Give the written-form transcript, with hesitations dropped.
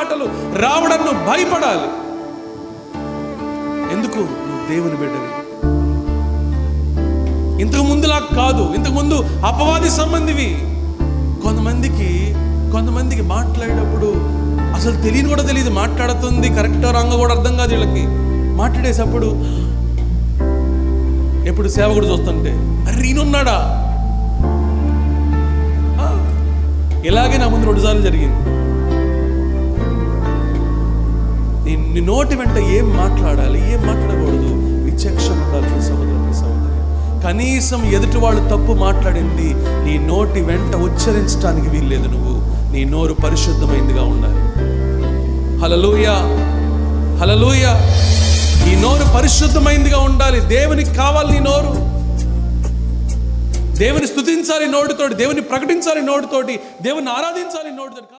మాటలు రావడం నువ్వు భయపడాలి. ఎందుకు? నువ్వు దేవుని బిడ్డవి. ఇంతకు ముందులా కాదు. ఇంతకు ముందు అపవాది సంబంధివి. కొంతమందికి మాట్లాడేటప్పుడు అసలు తెలియని కూడా తెలియదు, మాట్లాడుతుంది కరెక్టో రాంగో కూడా అర్థం కాదు వీళ్ళకి. మాట్లాడేటప్పుడు ఎప్పుడు సేవకుడు చూస్తుంటే అరే ఈయనున్నాడా. ఇలాగే నా ముందు 2 సార్లు జరిగింది. నీ నోటి వెంట ఏం మాట్లాడాలి, ఏం మాట్లాడకూడదు విచక్షణ ఉండాలి. సహోదరి కనీసం ఎదుటి వాళ్ళు తప్పు మాట్లాడింది నీ నోటి వెంట ఉచ్చరించడానికి వీల్లేదు. నువ్వు నీ నోరు పరిశుద్ధమైందిగా ఉండాలి. హల్లెలూయా, హల్లెలూయా. నీ నోరు పరిశుద్ధమైందిగా ఉండాలి. దేవునికి కావాలి నీ నోరు. దేవుని స్తుతించాలి నోటితోటి, దేవుని ప్రకటించాలి నోటితోటి, దేవుని ఆరాధించాలి నోటితోటి.